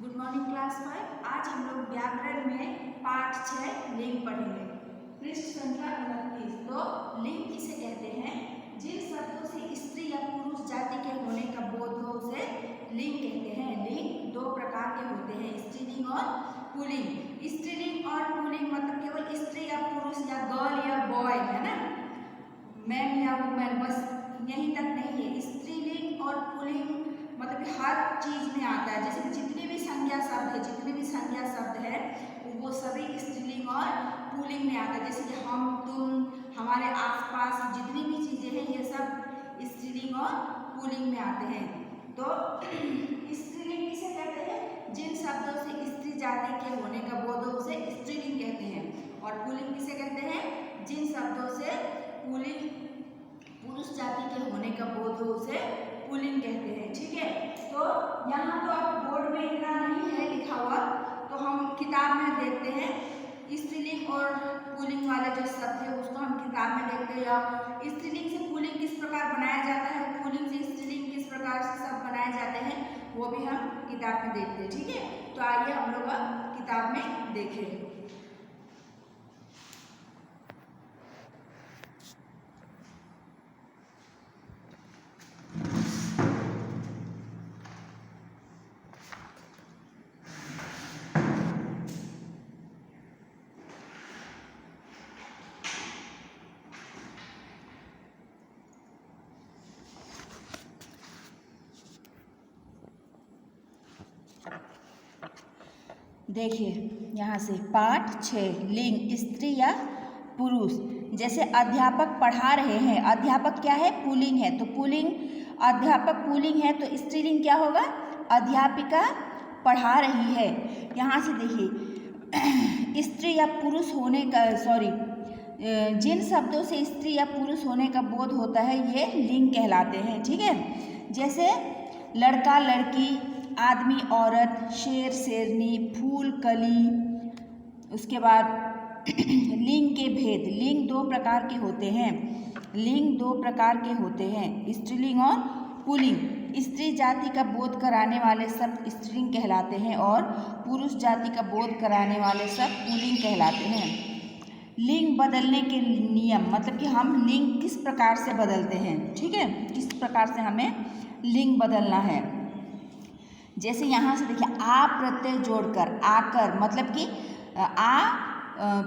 Good morning class 5। आज हम लोग व्याकरण में पाठ 6 लिंग पढ़ेंगे। पृष्ठ संख्या 29। तो लिंग किसे कहते हैं? जिन शब्दों से स्त्री या पुरुष जाति के होने का बोध हो उसे लिंग कहते हैं। लिंग दो प्रकार के होते हैं, स्त्रीलिंग और पुल्लिंग। स्त्रीलिंग और पुल्लिंग मतलब केवल स्त्री या पुरुष या गर्ल या बॉय, है ना, मैन या वुमेन, बस यहीं तक नहीं है। स्त्रीलिंग और पुल्लिंग मतलब हर चीज में आता है। जैसे कि जितने भी संज्ञा शब्द है वो सभी स्त्रीलिंग और पुल्लिंग में आता है। जैसे कि हम, तुम, हमारे आसपास जितनी भी चीजें हैं ये सब स्त्रीलिंग और पुल्लिंग में आते हैं। तो स्त्रीलिंग किसे कहते हैं? जिन शब्दों से स्त्री जाति के होने का बोध हो उसे स्त्रीलिंग कहते हैं। और पुल्लिंग किसे कहते हैं? जिन शब्दों से पुरुष जाति के होने का बोध हो उसे पुल्लिंग कहते हैं। ठीक है, तो यहाँ तो अब बोर्ड में इतना नहीं है लिखा हुआ, तो हम किताब में देखते हैं। स्त्रीलिंग और पुल्लिंग वाले जो शब्द है उसको हम किताब में देखते हैं, या स्त्रीलिंग से पुल्लिंग किस प्रकार बनाया जाता है, पुल्लिंग से स्त्रीलिंग किस प्रकार से शब्द बनाए जाते हैं, वो भी हम किताब में देखते हैं। ठीक है, तो आइए हम लोग अब किताब में देखें। देखिए यहाँ से पाठ 6 लिंग स्त्री या पुरुष। जैसे अध्यापक पढ़ा रहे हैं, अध्यापक क्या है? पुल्लिंग है, तो पुल्लिंग, अध्यापक पुल्लिंग है तो स्त्रीलिंग क्या होगा? अध्यापिका पढ़ा रही है। यहाँ से देखिए स्त्री या पुरुष होने का जिन शब्दों से स्त्री या पुरुष होने का बोध होता है ये लिंग कहलाते हैं। ठीक है, जैसे लड़का लड़की, आदमी औरत, शेर शेरनी, फूल कली। उसके बाद लिंग के भेद। लिंग दो प्रकार के होते हैं, लिंग दो प्रकार के होते हैं, स्त्रीलिंग और पुल्लिंग। स्त्री जाति का बोध कराने वाले शब्द स्त्रीलिंग कहलाते हैं और पुरुष जाति का बोध कराने वाले शब्द पुल्लिंग कहलाते हैं। लिंग बदलने के नियम मतलब कि हम लिंग किस प्रकार से बदलते हैं। ठीक है, किस प्रकार से हमें लिंग बदलना है। जैसे यहाँ से देखिए आ प्रत्यय जोड़कर, आकर मतलब कि आ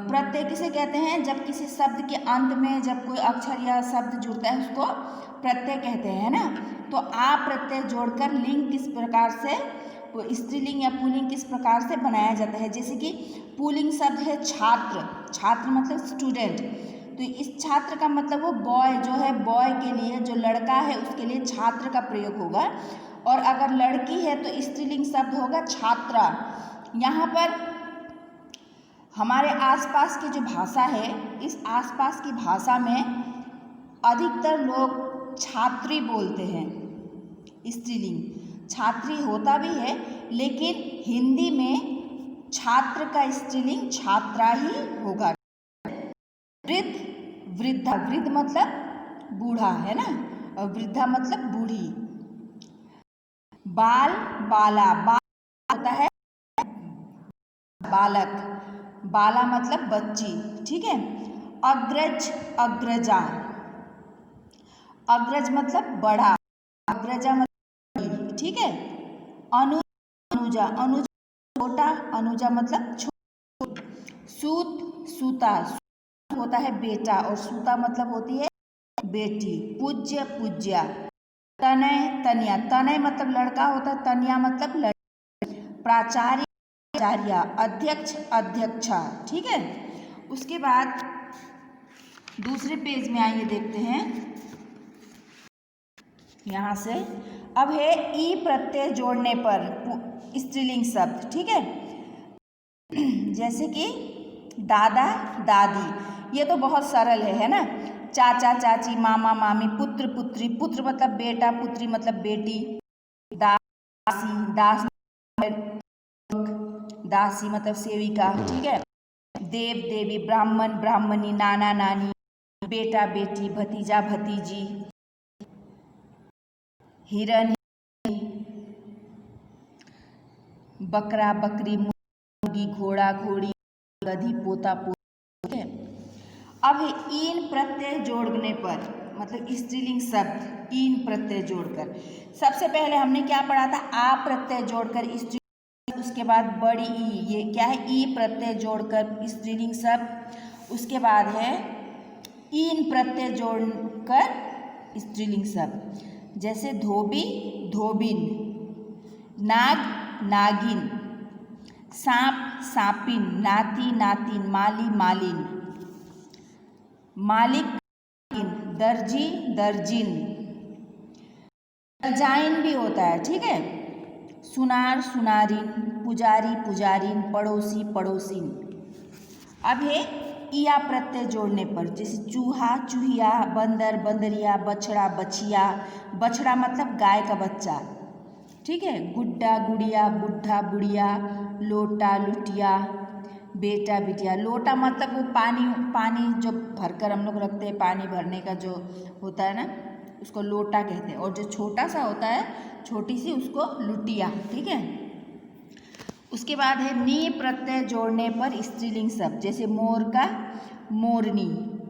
प्रत्यय किसे कहते हैं? जब किसी शब्द के अंत में जब कोई अक्षर या शब्द जुड़ता है उसको प्रत्यय कहते हैं, है ना। तो आ प्रत्यय जोड़कर लिंग किस प्रकार से, स्त्रीलिंग या पुल्लिंग किस प्रकार से बनाया जाता है। जैसे कि पुल्लिंग शब्द है छात्र, छात्र मतलब स्टूडेंट, तो इस छात्र का मतलब वो बॉय जो है, बॉय के लिए, जो लड़का है उसके लिए छात्र का प्रयोग होगा। और अगर लड़की है तो स्त्रीलिंग शब्द होगा छात्रा। यहाँ पर हमारे आसपास की जो भाषा है, इस आसपास की भाषा में अधिकतर लोग छात्री बोलते हैं। स्त्रीलिंग छात्री होता भी है, लेकिन हिंदी में छात्र का स्त्रीलिंग छात्रा ही होगा। वृद्ध, वृद्धा, वृद्ध मतलब बूढ़ा, है ना, और वृद्धा मतलब बूढ़ी। बाल, बाला, बाल होता है बालक, बाला मतलब बच्ची। ठीक है, अग्रज, अग्रजा, अग्रज मतलब बड़ा, अग्रजा मतलब बड़ी। ठीक है, अनुजा, अनुजा छोटा, अनुजा मतलब छोटा। सूत, सूता, सूत होता है बेटा और सूता मतलब होती है बेटी। पूज्य, पूज्या। तनय, तनिया, तनय मतलब लड़का होता है, तनिया मतलब लड़की। प्राचार्य, प्राचार्या। अध्यक्ष, अध्यक्षा। ठीक है, उसके बाद दूसरे पेज में आइए देखते हैं। यहाँ से अब है ई प्रत्यय जोड़ने पर स्त्रीलिंग शब्द। ठीक है, जैसे कि दादा, दादी, ये तो बहुत सरल है ना। चाचा, चाची, मामा, मामी, पुत्र, पुत्री, पुत्र मतलब बेटा, पुत्री मतलब बेटी। दासी, दास, दासी मतलब सेविका। ठीक है, देव, देवी, ब्राह्मण, ब्राह्मणी, नाना, नानी, बेटा, बेटी, भतीजा, भतीजी, हिरण, बकरा बकरी, मुर्गी घोड़ा घोड़ी, गधी पोता पोती। अब है ईन प्रत्यय जोड़ने पर, मतलब स्त्रीलिंग शब्द ईन प्रत्यय जोड़कर। सबसे पहले हमने क्या पढ़ा था, आ प्रत्यय जोड़कर स्त्रीलिंग, उसके बाद बड़ी ई, ये क्या है, ई प्रत्यय जोड़कर स्त्रीलिंग शब्द। उसके बाद है ईन प्रत्यय जोड़कर स्त्रीलिंग शब्द, जैसे धोबी धोबिन, नाग नागिन, सांप सांपिन, नाती नातिन, माली मालिन, मालिक दर्जी दर्जिन, दर्जाइन भी होता है, ठीक है। सुनार सुनारिन, पुजारी पुजारिन, पड़ोसी पड़ोसिन। अब है इया प्रत्यय जोड़ने पर, जैसे चूहा चूहिया, बंदर बंदरिया, बछड़ा बछिया, बछड़ा मतलब गाय का बच्चा, ठीक है। गुड्डा गुड़िया, बुढ़ा बुढ़िया, लोटा लुटिया, बेटा बिटिया। लोटा मतलब वो पानी जो भरकर हम लोग रखते हैं, पानी भरने का जो होता है ना, उसको लोटा कहते हैं। और जो छोटा सा होता है, छोटी सी, उसको लुटिया, ठीक है। उसके बाद है नी प्रत्यय जोड़ने पर स्त्रीलिंग शब्द, जैसे मोर का मोरनी,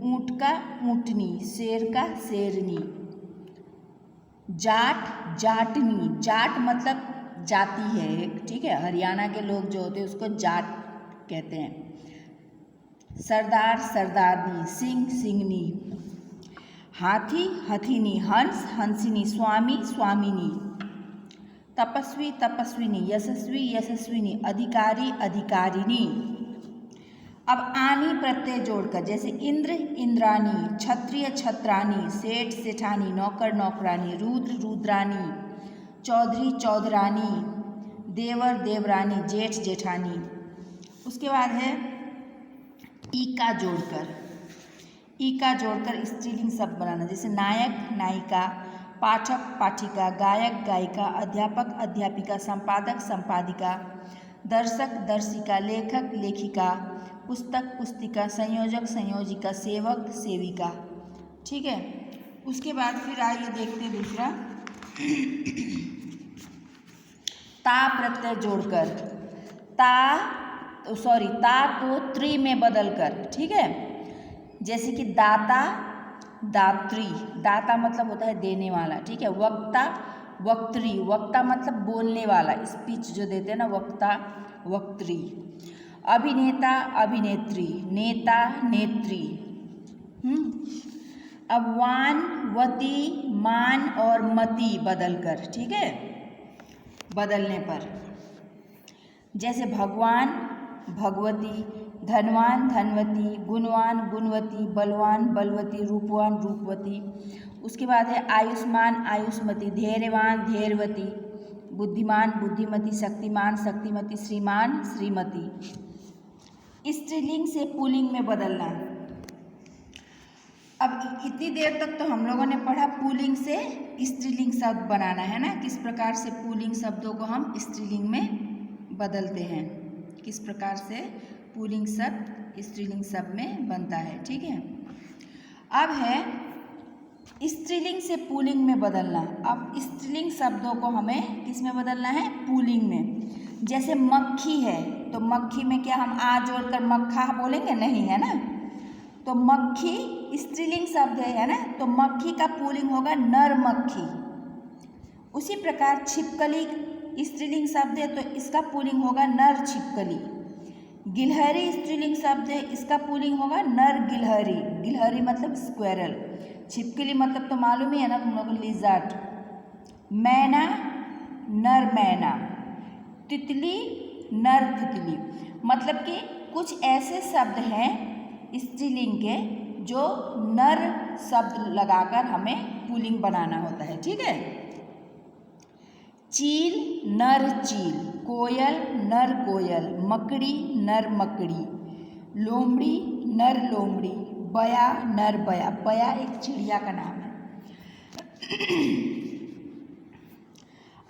ऊंट का ऊंटनी, शेर का शेरनी, जाट जाटनी, जाट मतलब जाति है एक, ठीक है। हरियाणा के लोग जो होते हैं उसको जाट कहते हैं। सरदार सरदारनी, सिंह सिंहनी, हाथी हथिनी, हंस हंसिनी, स्वामी स्वामिनी, तपस्वी तपस्विनी, यशस्वी यशस्विनी, अधिकारी अधिकारिणी। अब आनी प्रत्यय जोड़कर, जैसे इंद्र इंद्रानी, क्षत्रिय छत्रानी, सेठ सेठानी, नौकर नौकरानी, रुद्र रुद्रानी, चौधरी चौधरानी, देवर देवरानी, जेठ जेठानी। उसके बाद है ईका जोड़कर स्त्रीलिंग शब्द बनाना, जैसे नायक नायिका, पाठक पाठिका, गायक गायिका, अध्यापक अध्यापिका, संपादक संपादिका, दर्शक दर्शिका, लेखक लेखिका, पुस्तक पुस्तिका, संयोजक संयोजिका, सेवक सेविका, ठीक है। उसके बाद फिर आइए देखते हैं दूसरा, ता प्रत्यय जोड़कर, ता को त्रि में बदलकर, ठीक है। जैसे कि दाता दात्री, दाता मतलब होता है देने वाला, ठीक है। वक्ता वक्त्री, वक्ता मतलब बोलने वाला, स्पीच जो देते हैं ना, वक्ता वक्त्री। अभिनेता अभिनेत्री, नेता नेत्री। अब वान वती, मान और मति बदलकर, ठीक है, बदलने पर, जैसे भगवान भगवती, धनवान धनवती, गुणवान गुणवती, बलवान बलवती, रूपवान रूपवती। उसके बाद है आयुष्मान आयुष्मती, धैर्यवान धैर्यवती, बुद्धिमान बुद्धिमती, शक्तिमान शक्तिमती, श्रीमान श्रीमती। स्त्रीलिंग से पुल्लिंग में बदलना। अब इतनी देर तक तो हम लोगों ने पढ़ा पुल्लिंग से स्त्रीलिंग शब्द बनाना, है ना, किस प्रकार से पुल्लिंग शब्दों को हम स्त्रीलिंग में बदलते हैं, किस प्रकार से पुल्लिंग शब्द स्त्रीलिंग शब्द में बनता है, ठीक है। अब है स्त्रीलिंग से पुल्लिंग में बदलना। अब स्त्रीलिंग शब्दों को हमें किस में बदलना है, पुल्लिंग में। जैसे मक्खी है तो मक्खी में क्या हम आ जोड़कर मक्खा बोलेंगे, नहीं, है ना। तो मक्खी स्त्रीलिंग शब्द है ना, तो मक्खी का पुल्लिंग होगा नर मक्खी। उसी प्रकार छिपकली स्त्रीलिंग शब्द है तो इसका पुल्लिंग होगा नर छिपकली। गिलहरी स्त्रीलिंग शब्द है, इसका पुल्लिंग होगा नर गिलहरी। गिलहरी मतलब स्क्वेरल, छिपकली मतलब तो मालूम ही है ना तुम लोग, लिजर्ड। मैना नर मैना, तितली नर तितली। मतलब कि कुछ ऐसे शब्द हैं स्त्रीलिंग के जो नर शब्द लगाकर हमें पुल्लिंग बनाना होता है, ठीक है। चील नर चील, कोयल नर कोयल, मकड़ी नर मकड़ी, लोमड़ी नर लोमड़ी, बया नर बया। बया एक चिड़िया का नाम है।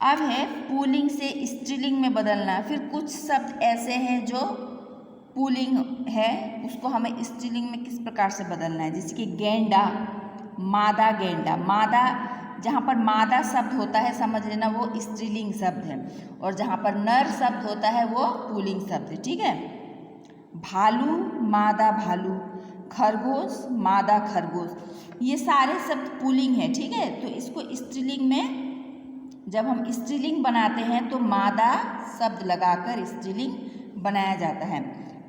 अब है पुल्लिंग से स्त्रीलिंग में बदलना। फिर कुछ शब्द ऐसे हैं जो पुल्लिंग है, उसको हमें स्त्रीलिंग में किस प्रकार से बदलना है, जैसे कि गेंडा मादा गेंडा। मादा जहाँ पर मादा शब्द होता है समझ लेना वो स्त्रीलिंग शब्द है, और जहाँ पर नर शब्द होता है वो पुल्लिंग शब्द है। ठीक है, भालू मादा भालू, खरगोश मादा खरगोश, ये सारे शब्द पुल्लिंग है। ठीक है, तो इसको स्त्रीलिंग में जब हम स्त्रीलिंग बनाते हैं तो मादा शब्द लगाकर स्त्रीलिंग बनाया जाता है।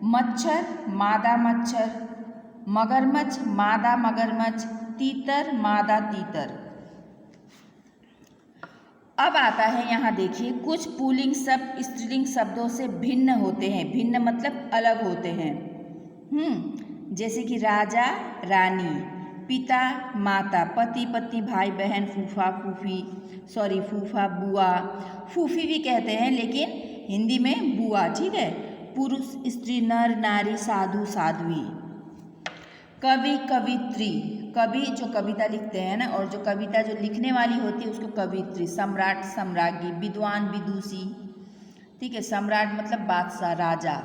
मच्छर मादा मच्छर, मगरमच्छ मादा मगरमच्छ, तीतर मादा तीतर। अब आता है यहाँ देखिए, कुछ पुल्लिंग शब्द स्त्रीलिंग शब्दों से भिन्न होते हैं। भिन्न मतलब अलग होते हैं। जैसे कि राजा रानी, पिता माता, पति पत्नी, भाई बहन, फूफा फूफी, फूफा बुआ, फूफी भी कहते हैं लेकिन हिंदी में बुआ। ठीक है, पुरुष स्त्री, नर नारी, साधु साध्वी। कवि कवित्री, कवि जो कविता लिखते हैं ना, और जो कविता जो लिखने वाली होती है उसको कवित्री। सम्राट सम्राज्ञी, विद्वान विदुषी। ठीक है, सम्राट मतलब बादशाह राजा,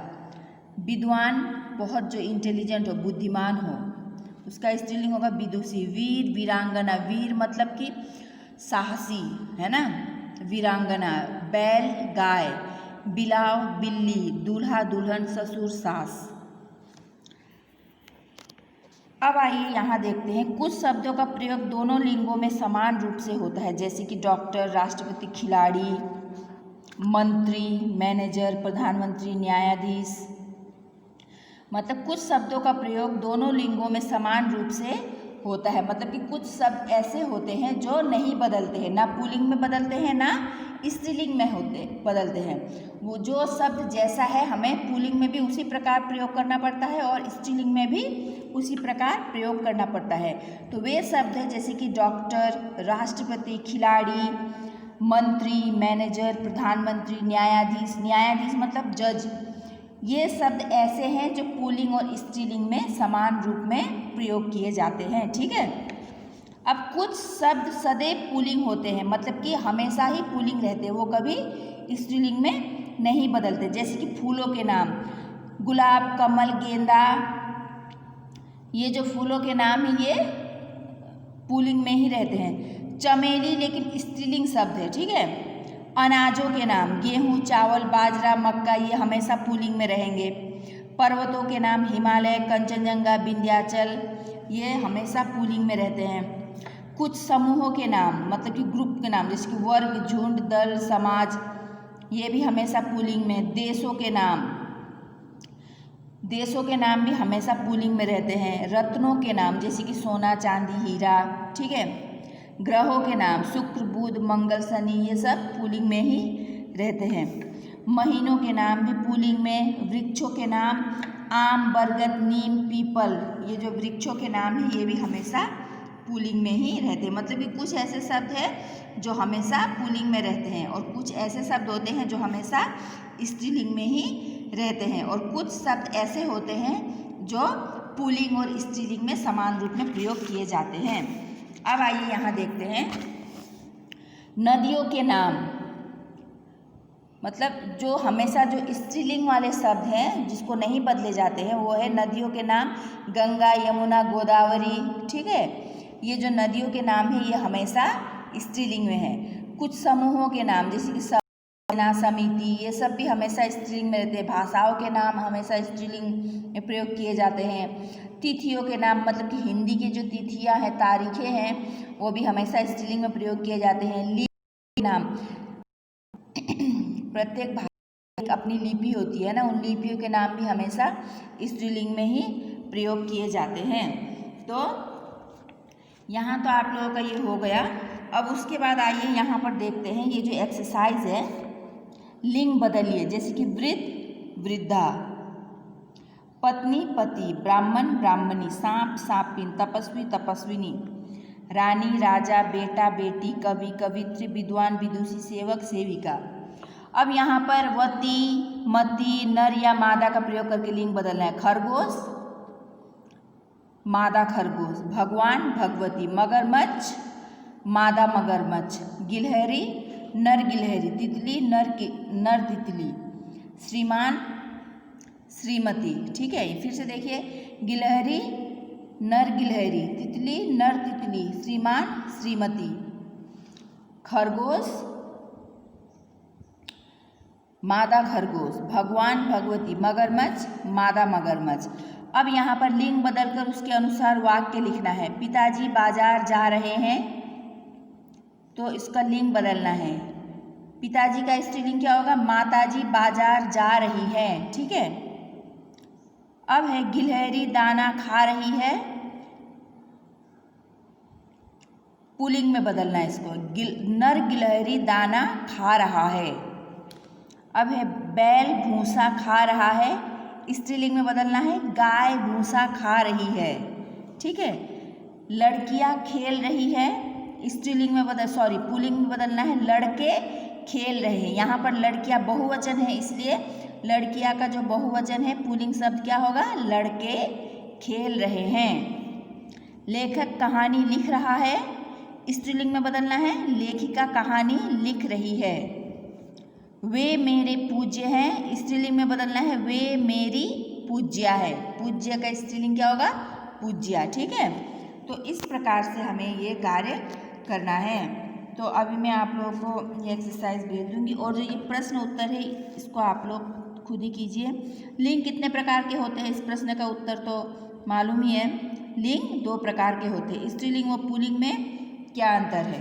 विद्वान बहुत जो इंटेलिजेंट हो बुद्धिमान हो उसका स्त्रीलिंग होगा विदुषी। वीर वीरांगना, वीर मतलब कि साहसी है ना, वीरांगना। बैल गाय, बिलाव बिल्ली, दूल्हा दुल्हन, ससुर सास। अब आइए यहाँ देखते हैं, कुछ शब्दों का प्रयोग दोनों लिंगों में समान रूप से होता है, जैसे कि डॉक्टर, राष्ट्रपति, खिलाड़ी, मंत्री, मैनेजर, प्रधानमंत्री, न्यायाधीश। मतलब कुछ शब्दों का प्रयोग दोनों लिंगों में समान रूप से होता है। मतलब कि कुछ शब्द ऐसे होते हैं जो नहीं बदलते हैं, ना पुल्लिंग में बदलते हैं ना स्त्रीलिंग में बदलते हैं। वो जो शब्द जैसा है हमें पुल्लिंग में भी उसी प्रकार प्रयोग करना पड़ता है और स्त्रीलिंग में भी उसी प्रकार प्रयोग करना पड़ता है। तो वे शब्द हैं जैसे कि डॉक्टर, राष्ट्रपति, खिलाड़ी, मंत्री, मैनेजर, प्रधानमंत्री, न्यायाधीश। न्यायाधीश मतलब जज। ये शब्द ऐसे हैं जो पुल्लिंग और स्त्रीलिंग में समान रूप में प्रयोग किए जाते हैं। ठीक है, अब कुछ शब्द सदैव पुल्लिंग होते हैं, मतलब कि हमेशा ही पुल्लिंग रहते हैं, वो कभी स्त्रीलिंग में नहीं बदलते। जैसे कि फूलों के नाम, गुलाब, कमल, गेंदा, ये जो फूलों के नाम हैं ये पुल्लिंग में ही रहते हैं। चमेली लेकिन स्त्रीलिंग शब्द है। ठीक है, अनाजों के नाम, गेहूँ, चावल, बाजरा, मक्का, ये हमेशा पुल्लिंग में रहेंगे। पर्वतों के नाम, हिमालय, कंचनजंगा, विंध्याचल, ये हमेशा पुल्लिंग में रहते हैं। कुछ समूहों के नाम मतलब कि ग्रुप के नाम, जैसे कि वर्ग, झुंड, दल, समाज, ये भी हमेशा पुल्लिंग में। देशों के नाम भी हमेशा पुल्लिंग में रहते हैं। रत्नों के नाम जैसे कि सोना, चांदी, हीरा। ठीक है, ग्रहों के नाम, शुक्र, बुध, मंगल, शनि, ये सब पुल्लिंग में ही रहते हैं। महीनों के नाम भी पुल्लिंग में। वृक्षों के नाम, आम, बरगद, नीम, पीपल, ये जो वृक्षों के नाम हैं ये भी हमेशा पुल्लिंग में ही रहते हैं। मतलब कि कुछ ऐसे शब्द हैं जो हमेशा पुल्लिंग में रहते हैं और कुछ ऐसे शब्द होते हैं जो हमेशा स्त्रीलिंग में ही रहते हैं, और कुछ शब्द ऐसे होते हैं जो पुल्लिंग और स्त्रीलिंग में समान रूप में प्रयोग किए जाते हैं। अब आइए यहाँ देखते हैं, नदियों के नाम, मतलब जो हमेशा जो स्त्रीलिंग वाले शब्द हैं जिसको नहीं बदले जाते हैं वो है नदियों के नाम, गंगा, यमुना, गोदावरी। ठीक है, ये जो नदियों के नाम है ये हमेशा स्त्रीलिंग में है। कुछ समूहों के नाम जैसे कि सेना, समिति, ये सब भी हमेशा स्त्रीलिंग में रहते हैं। भाषाओं के नाम हमेशा स्त्रीलिंग में प्रयोग किए जाते हैं। तिथियों के नाम मतलब कि हिंदी की जो तिथियां हैं, तारीखें हैं, वो भी हमेशा स्त्रीलिंग में प्रयोग किए जाते हैं। लिपि के नाम, प्रत्येक भाषा की अपनी लिपि होती है ना, उन लिपियों के नाम भी हमेशा स्त्रीलिंग में ही प्रयोग किए जाते हैं। तो यहाँ तो आप लोगों का ये हो गया। अब उसके बाद आइए यहाँ पर देखते हैं ये जो एक्सरसाइज है, लिंग बदलिए। जैसे कि वृद्ध वृद्धा, पत्नी पति, ब्राह्मण ब्राह्मणी, सांप सांपिन, तपस्वी तपस्विनी, रानी राजा, बेटा बेटी, कवि कवित्री, विद्वान विदुषी, सेवक सेविका। अब यहाँ पर वती मती, नर या मादा का प्रयोग करके लिंग बदलना है। खरगोश मादा खरगोश, भगवान भगवती, मगरमच्छ मादा मगरमच्छ, गिलहरी नर गिलहरी, तितली नर तितली, श्रीमान श्रीमती। ठीक है, फिर से देखिए, गिलहरी नर गिलहरी, तितली नर तितली, श्रीमान श्रीमती। खरगोश, मादा खरगोश, भगवान भगवती, मगरमच्छ, मादा मगरमच्छ। अब यहाँ पर लिंग बदलकर उसके अनुसार वाक्य लिखना है। पिताजी बाजार जा रहे हैं, तो इसका लिंग बदलना है। पिताजी का स्त्रीलिंग क्या होगा? माताजी बाजार जा रही है। ठीक है। अब है गिलहरी दाना खा रही है, पुल्लिंग में बदलना है इसको। नर गिलहरी दाना खा रहा है। अब है बैल भूसा खा रहा है, स्त्रीलिंग में बदलना है गाय भूसा खा रही है। ठीक है। लड़कियां खेल रही है, स्त्रीलिंग में पुल्लिंग में बदलना है लड़के खेल रहे हैं। यहाँ पर लड़कियां बहुवचन है, इसलिए लड़कियां का जो बहुवचन है पुल्लिंग शब्द क्या होगा? लड़के खेल रहे हैं। लेखक कहानी लिख रहा है, स्त्रीलिंग में बदलना है लेखिका कहानी लिख रही है। वे मेरे पूज्य हैं, स्त्रीलिंग में बदलना है वे मेरी पूज्या है। पूज्य का स्त्रीलिंग क्या होगा? पूज्या। ठीक है। तो इस प्रकार से हमें ये कार्य करना है। तो अभी मैं आप लोगों को ये एक्सरसाइज भेज दूंगी, और जो ये प्रश्न उत्तर है इसको आप लोग खुद ही कीजिए। लिंग कितने प्रकार के होते हैं? इस प्रश्न का उत्तर तो मालूम ही है। लिंग 2 प्रकार के होते हैं। स्त्रीलिंग व पुल्लिंग में क्या अंतर है?